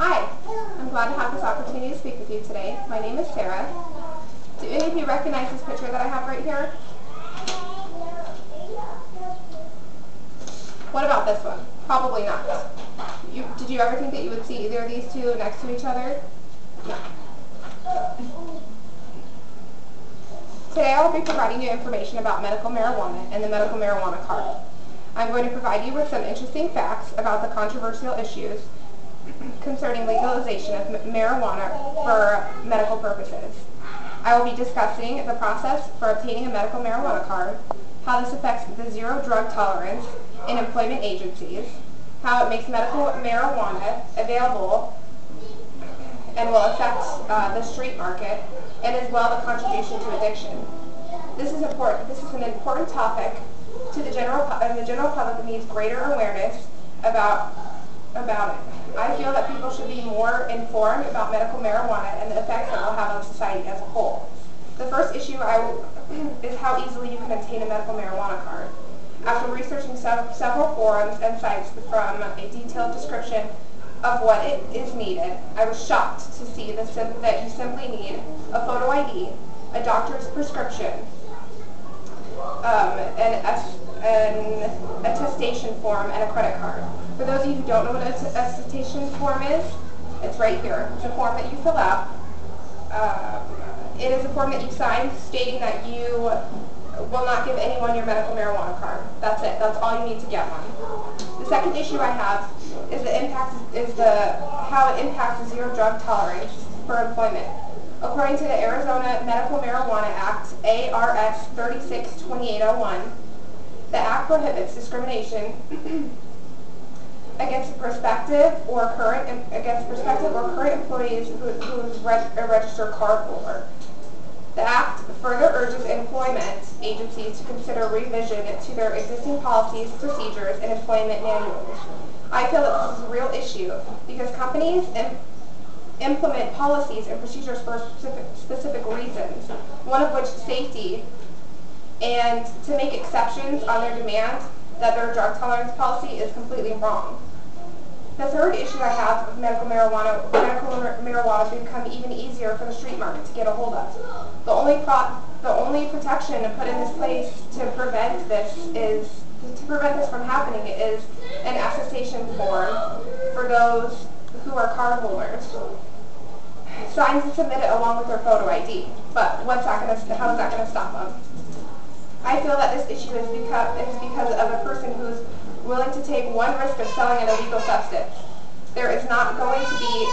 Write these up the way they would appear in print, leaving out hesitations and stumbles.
Hi, I'm glad to have this opportunity to speak with you today. My name is Sarah. Do any of you recognize this picture that I have right here? What about this one? Probably not. Did you ever think that you would see either of these two next to each other? No. Today I will be providing you information about medical marijuana and the medical marijuana card. I'm going to provide you with some interesting facts about the controversial issues concerning legalization of marijuana for medical purposes. I will be discussing the process for obtaining a medical marijuana card, how this affects the zero drug tolerance in employment agencies, how it makes medical marijuana available and will affect the street market, and as well the contribution to addiction. This is important. This is an important topic to the general public that needs greater awareness about it. I feel that people should be more informed about medical marijuana and the effects that it will have on society as a whole. The first issue is how easily you can obtain a medical marijuana card. After researching several forums and sites from a detailed description of what it is needed, I was shocked to see that you simply need a photo ID, a doctor's prescription, an attestation form, and a credit card. For those of you who don't know what an attestation form is, it's right here. It's a form that you fill out. It is a form that you sign stating that you will not give anyone your medical marijuana card. That's it. That's all you need to get one. The second issue I have is how it impacts the zero drug tolerance for employment. According to the Arizona Medical Marijuana Act, ARS 362801, the Act prohibits discrimination against prospective or current employees who is a registered cardholder. The Act further urges employment agencies to consider revision to their existing policies, procedures, and employment manuals. I feel that this is a real issue because companies implement policies and procedures for specific reasons, one of which is safety, and to make exceptions on their demand that their drug tolerance policy is completely wrong. The third issue I have with medical marijuana become even easier for the street market to get a hold of. The only protection put in this place to prevent this from happening is an attestation form for those who are cardholders. Signed and submitted along with their photo ID. But how is that going to stop them? I feel that this issue is because of a person who's willing to take one risk of selling an illegal substance. There is not going to be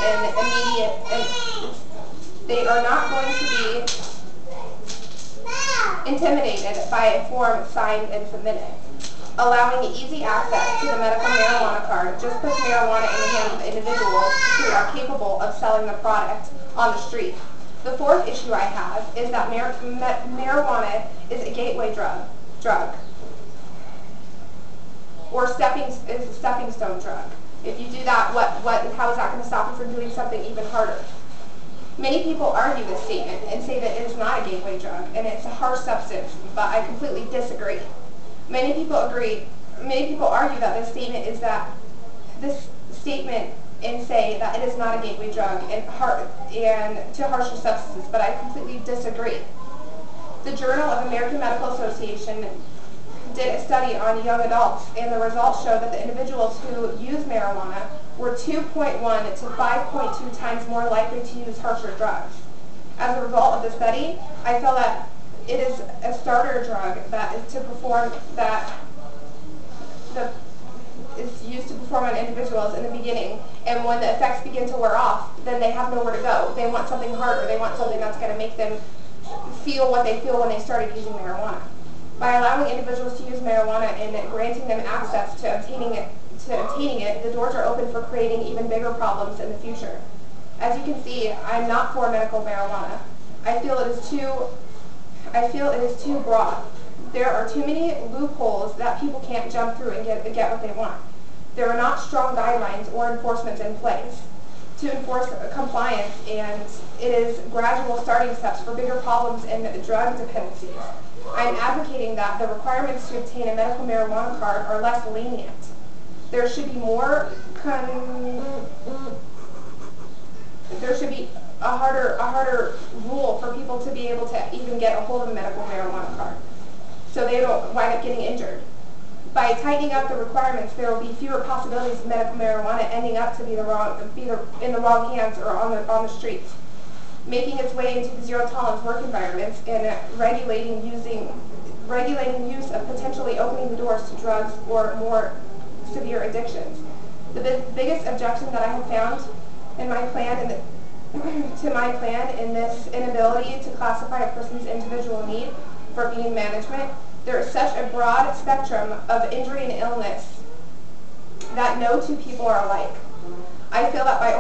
they are not going to be intimidated by a form signed and submitted. Allowing easy access to the medical marijuana card just puts marijuana in the hands of individuals who are capable of selling the product on the street. The fourth issue I have is that marijuana is a gateway drug, or is a stepping stone drug. If you do that, how is that going to stop you from doing something even harder? Many people argue this statement and say that it is not a gateway drug and it's a harsh substance, but I completely disagree. Many people argue that this statement and say that it is not a gateway drug and to harsher substances, but I completely disagree. The Journal of American Medical Association did a study on young adults, and the results showed that the individuals who use marijuana were 2.1 to 5.2 times more likely to use harsher drugs. As a result of the study, I feel that it is a starter drug is used to perform on individuals in the beginning, and when the effects begin to wear off, then they have nowhere to go. They want something harder. They want something that's going to make them feel what they feel when they started using marijuana. By allowing individuals to use marijuana and granting them access to obtaining it, the doors are open for creating even bigger problems in the future. As you can see, I'm not for medical marijuana. I feel it is too broad. There are too many loopholes that people can't jump through and get what they want. There are not strong guidelines or enforcements in place to enforce compliance, and it is gradual starting steps for bigger problems in drug dependencies. I am advocating that the requirements to obtain a medical marijuana card are less lenient. There should be more a harder rule for people to be able to even get a hold of a medical marijuana card, so they don't wind up getting injured. By tightening up the requirements, there will be fewer possibilities of medical marijuana ending up to be in the wrong hands or on the streets. Making its way into the zero-tolerance work environments and regulating use of potentially opening the doors to drugs or more severe addictions. The biggest objection that I have found in my plan in this inability to classify a person's individual need for pain management, there is such a broad spectrum of injury and illness that no two people are alike. I feel that by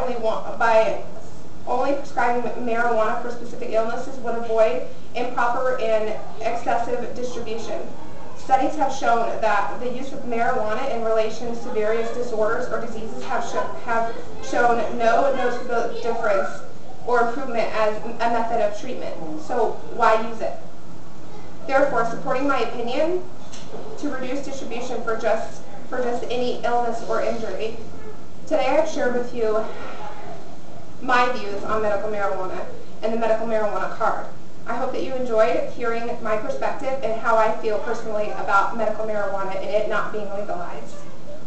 only prescribing marijuana for specific illnesses would avoid improper and excessive distribution. Studies have shown that the use of marijuana in relation to various disorders or diseases have shown no noticeable difference or improvement as a method of treatment. So why use it? Therefore, supporting my opinion to reduce distribution for just any illness or injury, today I've shared with you my views on medical marijuana and the medical marijuana card. I hope that you enjoyed hearing my perspective and how I feel personally about medical marijuana and it not being legalized.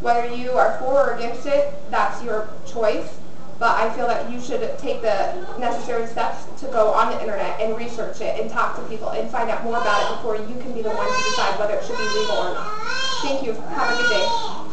Whether you are for or against it, that's your choice, but I feel that you should take the necessary steps to go on the internet and research it and talk to people and find out more about it before you can be the one to decide whether it should be legal or not. Thank you. Have a good day.